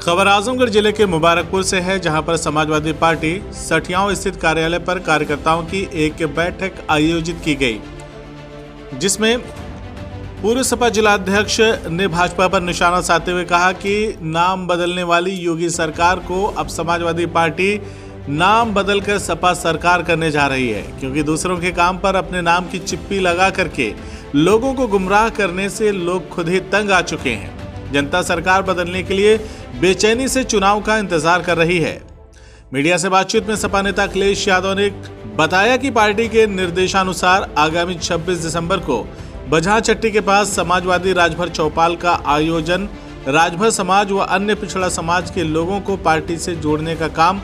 खबर आजमगढ़ जिले के मुबारकपुर से है, जहां पर समाजवादी पार्टी सठियाओं स्थित कार्यालय पर कार्यकर्ताओं की एक बैठक आयोजित की गई, जिसमें पूर्व सपा जिलाध्यक्ष ने भाजपा पर निशाना साधते हुए कहा कि नाम बदलने वाली योगी सरकार को अब समाजवादी पार्टी नाम बदलकर सपा सरकार करने जा रही है, क्योंकि दूसरों के काम पर अपने नाम की चिप्पी लगा करके लोगों को गुमराह करने से लोग खुद ही तंग आ चुके हैं। जनता सरकार बदलने के लिए बेचैनी से चुनाव का इंतजार कर रही है। मीडिया से बातचीत में सपा नेता अखिलेश यादव ने बताया कि पार्टी के निर्देशानुसार आगामी 26 दिसंबर को बझाचट्टी के पास समाजवादी राजभर चौपाल का आयोजन राजभर समाज व अन्य पिछड़ा समाज के लोगों को पार्टी से जोड़ने का काम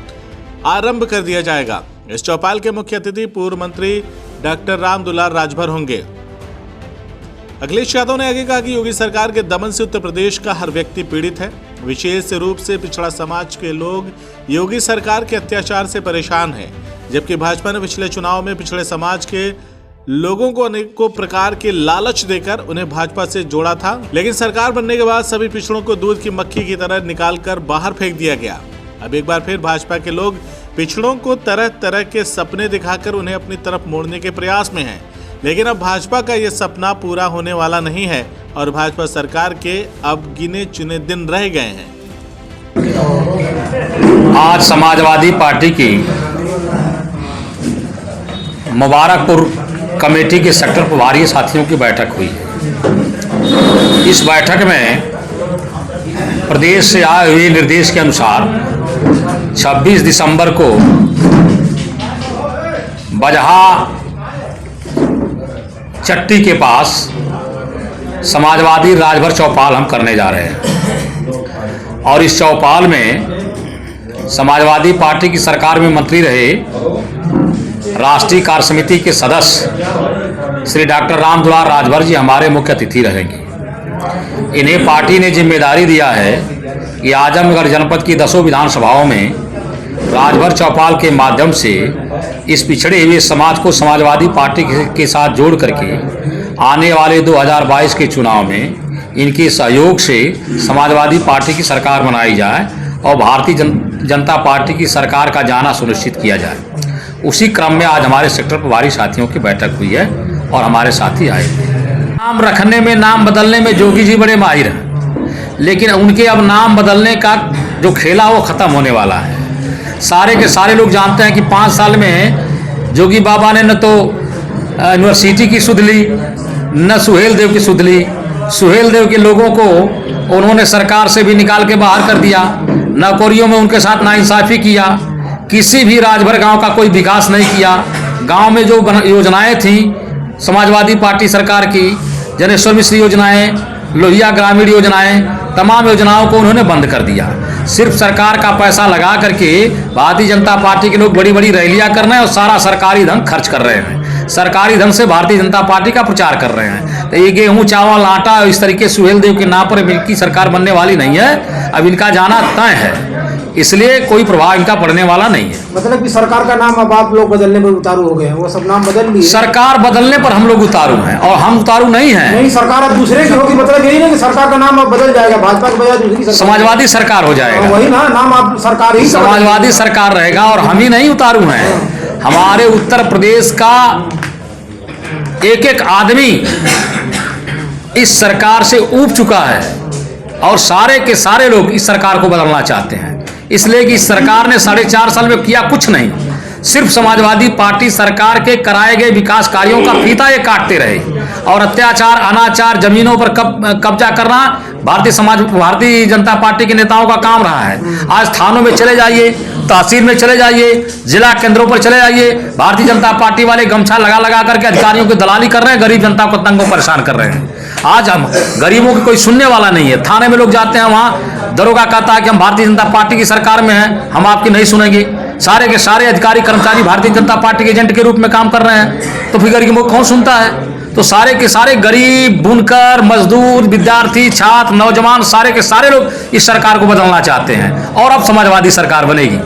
आरंभ कर दिया जाएगा। इस चौपाल के मुख्य अतिथि पूर्व मंत्री डॉक्टर राम दुलार राजभर होंगे। अखिलेश यादव ने आगे कहा कि योगी सरकार के दमन से उत्तर प्रदेश का हर व्यक्ति पीड़ित है। विशेष रूप से पिछड़ा समाज के लोग योगी सरकार के अत्याचार से परेशान हैं, जबकि भाजपा ने पिछले चुनाव में पिछड़े समाज के लोगों को अनेकों प्रकार के लालच देकर उन्हें भाजपा से जोड़ा था, लेकिन सरकार बनने के बाद सभी पिछड़ों को दूध की मक्खी की तरह निकालकर बाहर फेंक दिया गया। अब एक बार फिर भाजपा के लोग पिछड़ों को तरह तरह के सपने दिखाकर उन्हें अपनी तरफ मोड़ने के प्रयास में हैं, लेकिन अब भाजपा का यह सपना पूरा होने वाला नहीं है और भाजपा सरकार के अब गिने चुने दिन रह गए हैं। आज समाजवादी पार्टी की मुबारकपुर कमेटी के सेक्टर प्रभारी साथियों की बैठक हुई है। इस बैठक में प्रदेश से आए हुए निर्देश के अनुसार 26 दिसंबर को बजहा चट्टी के पास समाजवादी राजभर चौपाल हम करने जा रहे हैं और इस चौपाल में समाजवादी पार्टी की सरकार में मंत्री रहे राष्ट्रीय कार्य समिति के सदस्य श्री डॉक्टर राम दुलार राजभर जी हमारे मुख्य अतिथि रहेंगे। इन्हें पार्टी ने जिम्मेदारी दिया है कि आजमगढ़ जनपद की 10 विधानसभाओं में राजभर चौपाल के माध्यम से इस पिछड़े हुए समाज को समाजवादी पार्टी के साथ जोड़ करके आने वाले 2022 के चुनाव में इनके सहयोग से समाजवादी पार्टी की सरकार बनाई जाए और भारतीय जनता पार्टी की सरकार का जाना सुनिश्चित किया जाए। उसी क्रम में आज हमारे सेक्टर प्रभारी साथियों की बैठक हुई है और हमारे साथी आए थे। नाम रखने में, नाम बदलने में जोगी जी बड़े माहिर हैं, लेकिन उनके अब नाम बदलने का जो खेला वो खत्म होने वाला है। सारे के सारे लोग जानते हैं कि 5 साल में जोगी बाबा ने न तो यूनिवर्सिटी की सुध ली, न सुहेल देव की सुध ली। सुहेल देव के लोगों को उन्होंने सरकार से भी निकाल के बाहर कर दिया, नौकरियों में उनके साथ नाइंसाफी किया, किसी भी राजभर गांव का कोई विकास नहीं किया। गांव में जो योजनाएं थी समाजवादी पार्टी सरकार की, जनेश्वर मिश्र योजनाएं, लोहिया ग्रामीण योजनाएं, तमाम योजनाओं को उन्होंने बंद कर दिया। सिर्फ सरकार का पैसा लगा करके भारतीय जनता पार्टी के लोग बड़ी बड़ी रैलियां कर रहे हैं और सारा सरकारी धन खर्च कर रहे हैं। सरकारी धन से भारतीय जनता पार्टी का प्रचार कर रहे हैं। तो ये गेहूं, चावल, आटा इस तरीके सुहेल देव के नाम पर इनकी सरकार बनने वाली नहीं है। अब इनका जाना तय है, इसलिए कोई प्रभाव इनका पड़ने वाला नहीं है। मतलब कि सरकार का नाम अब आप लोग बदलने पर उतारू हो गए हैं, वो सब नाम बदल लिए। सरकार बदलने पर हम लोग उतारू हैं और हम उतारू नहीं हैं। नहीं, सरकार अब दूसरे की होगी, मतलब यही नहीं कि सरकार का नाम अब बदल जाएगा, भाजपा के बजाय दूसरी सरकार, समाजवादी सरकार हो जाएगा। वही ना, नाम आप सरकार ही समाजवादी सरकार रहेगा और हम ही नहीं उतारू हैं। हमारे उत्तर प्रदेश का एक एक आदमी इस सरकार से ऊब चुका है और सारे के सारे लोग इस सरकार को बदलना चाहते हैं, इसलिए कि इस सरकार ने 4.5 साल में किया कुछ नहीं। सिर्फ समाजवादी पार्टी सरकार के कराए गए विकास कार्यों का फीता ये काटते रहे और अत्याचार, अनाचार, जमीनों पर कब्जा करना भारतीय जनता पार्टी के नेताओं का काम रहा है। आज थानों में चले जाइए, तहसील में चले जाइए, जिला केंद्रों पर चले जाइए, भारतीय जनता पार्टी वाले गमछा लगा लगा करके अधिकारियों की दलाली कर रहे हैं, गरीब जनता को तंग और परेशान कर रहे हैं। आज हम गरीबों की कोई सुनने वाला नहीं है। थाने में लोग जाते हैं, वहाँ दरोगा कहता है कि हम भारतीय जनता पार्टी की सरकार में हैं, हम आपकी नहीं सुनेंगे। सारे के सारे अधिकारी कर्मचारी भारतीय जनता पार्टी के एजेंट के रूप में काम कर रहे हैं, तो फिर गरीबों को कौन सुनता है? तो सारे के सारे गरीब, बुनकर, मजदूर, विद्यार्थी, छात्र, नौजवान, सारे के सारे लोग इस सरकार को बदलना चाहते हैं और अब समाजवादी सरकार बनेगी।